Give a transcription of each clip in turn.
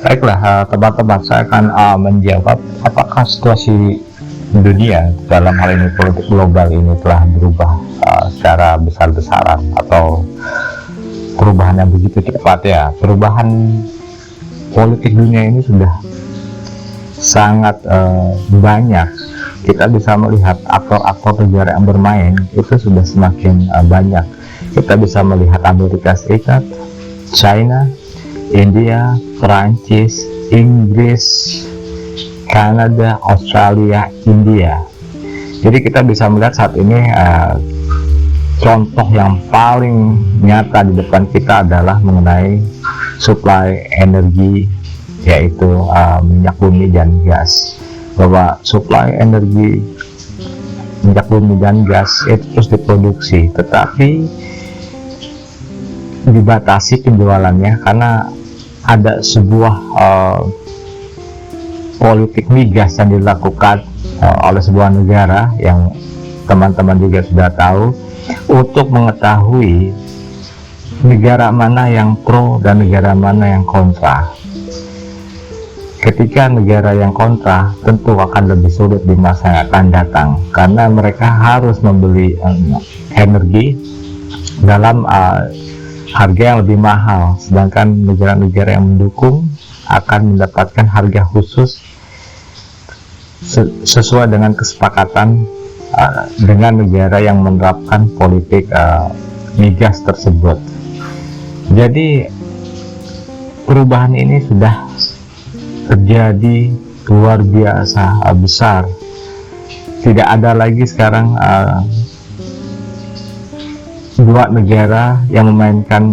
Baiklah, teman-teman, saya akan menjawab apakah situasi dunia dalam hal ini politik global ini telah berubah secara besar-besaran, atau perubahan yang begitu cepat. Ya, perubahan politik dunia ini sudah sangat banyak. Kita bisa melihat aktor-aktor negara yang bermain itu sudah semakin banyak. Kita bisa melihat Amerika Serikat, China, India, Perancis, Inggris, Kanada, Australia, India. Jadi kita bisa melihat saat ini contoh yang paling nyata di depan kita adalah mengenai suplai energi, yaitu minyak bumi dan gas. Bahwa suplai energi minyak bumi dan gas itu terus diproduksi, tetapi dibatasi penjualannya karena ada sebuah politik migas yang dilakukan oleh sebuah negara yang teman-teman juga sudah tahu, untuk mengetahui negara mana yang pro dan negara mana yang kontra. Ketika negara yang kontra tentu akan lebih sulit di masa yang akan datang, karena mereka harus membeli energi dalam harga yang lebih mahal, sedangkan negara-negara yang mendukung akan mendapatkan harga khusus sesuai dengan kesepakatan dengan negara yang menerapkan politik migas tersebut. Jadi perubahan ini sudah terjadi luar biasa besar. Tidak ada lagi sekarang dua negara yang memainkan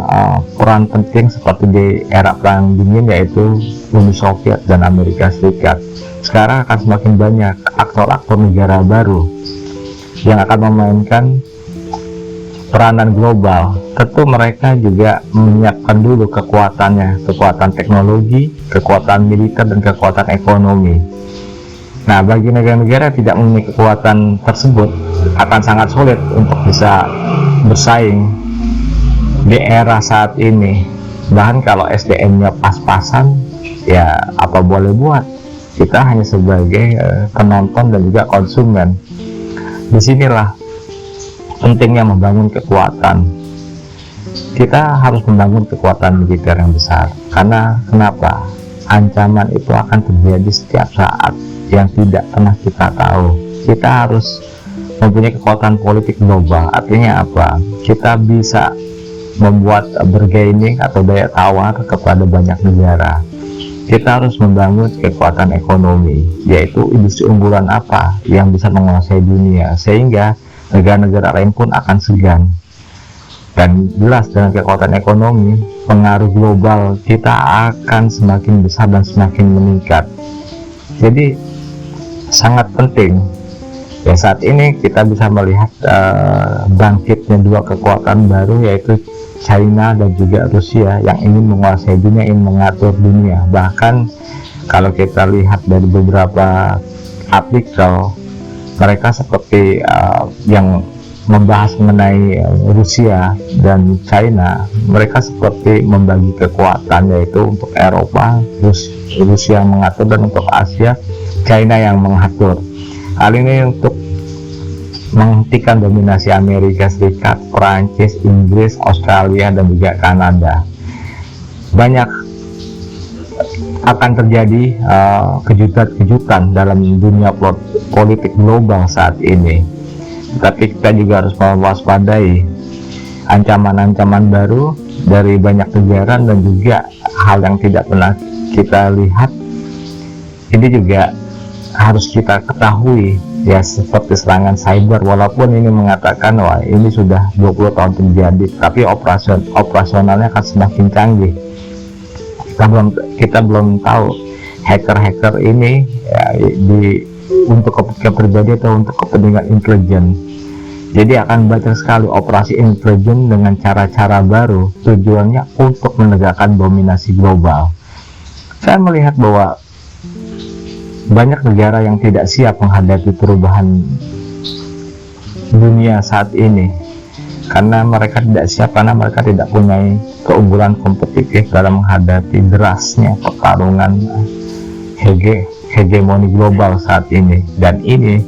peran penting seperti di era perang dingin, yaitu Uni Soviet dan Amerika Serikat. Sekarang akan semakin banyak aktor-aktor negara baru yang akan memainkan peranan global. Tentu mereka juga menyiapkan dulu kekuatannya, kekuatan teknologi, kekuatan militer, dan kekuatan ekonomi. Nah, bagi negara-negara yang tidak memiliki kekuatan tersebut akan sangat sulit untuk bisa bersaing di era saat ini. Bahkan kalau SDM-nya pas-pasan, ya apa boleh buat, kita hanya sebagai penonton dan juga konsumen. Disinilah pentingnya membangun kekuatan. Kita harus membangun kekuatan militer yang besar, karena kenapa? Ancaman itu akan terjadi setiap saat yang tidak pernah kita tahu. Kita harus mempunyai kekuatan politik global. Artinya apa? Kita bisa membuat bargaining atau daya tawar kepada banyak negara. Kita harus membangun kekuatan ekonomi, yaitu industri unggulan apa yang bisa menguasai dunia, sehingga negara-negara lain pun akan segan. Dan jelas dengan kekuatan ekonomi, pengaruh global kita akan semakin besar dan semakin meningkat. Jadi sangat penting ya, saat ini kita bisa melihat bangkitnya dua kekuatan baru, yaitu China dan juga Rusia, yang ingin menguasai dunia, ingin mengatur dunia. Bahkan kalau kita lihat dari beberapa artikel, mereka seperti yang membahas mengenai Rusia dan China, mereka seperti membagi kekuatan, yaitu untuk Eropa Rusia yang mengatur, dan untuk Asia China yang mengatur. Hal ini untuk menghentikan dominasi Amerika Serikat, Perancis, Inggris, Australia, dan juga Kanada. Banyak akan terjadi kejutan-kejutan dalam dunia politik global saat ini. Tapi kita juga harus mewaspadai ancaman-ancaman baru dari banyak negara, dan juga hal yang tidak pernah kita lihat. Ini juga harus kita ketahui, ya, seperti serangan cyber. Walaupun ini mengatakan wah ini sudah 20 tahun terjadi, tapi operasionalnya akan semakin canggih. Kita belum tahu hacker-hacker ini ya, untuk kepentingan pribadi atau untuk kepentingan intelijen. Jadi akan banyak sekali operasi intelijen dengan cara-cara baru, tujuannya untuk menegakkan dominasi global. Saya melihat bahwa banyak negara yang tidak siap menghadapi perubahan dunia saat ini. karena mereka tidak siap, karena mereka tidak punya keunggulan kompetitif dalam menghadapi derasnya pertarungan hegemoni global saat ini. Dan ini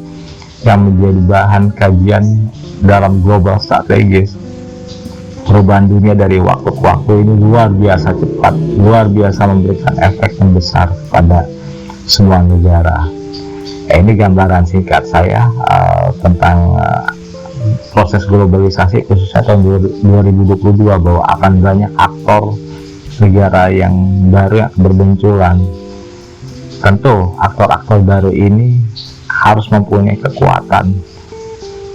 yang menjadi bahan kajian dalam global strategis. Perubahan dunia dari waktu ke waktu ini luar biasa cepat, luar biasa memberikan efek yang besar pada semua negara. Ini gambaran singkat saya tentang proses globalisasi khususnya tahun 2022, bahwa akan banyak aktor negara yang baru yang bermunculan. Tentu aktor-aktor baru ini harus mempunyai kekuatan,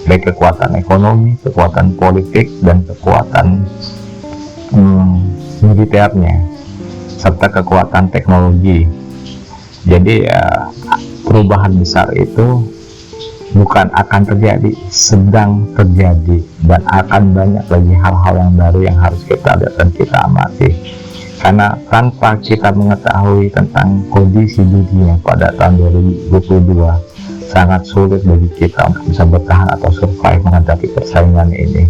baik kekuatan ekonomi, kekuatan politik, dan kekuatan militernya, serta kekuatan teknologi. Jadi perubahan besar itu bukan akan terjadi, sedang terjadi, dan akan banyak lagi hal-hal yang baru yang harus kita lihat dan kita amati. Karena tanpa kita mengetahui tentang kondisi dunia pada tahun 2022, sangat sulit bagi kita untuk bisa bertahan atau survive menghadapi persaingan ini.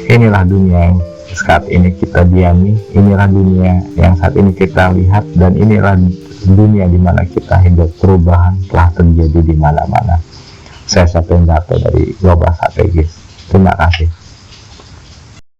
Inilah dunia yang saat ini kita diami, inilah dunia yang saat ini kita lihat, dan inilah dunia di mana kita hidup. Perubahan telah terjadi di mana-mana. Saya September dari Global Strategis. Terima kasih.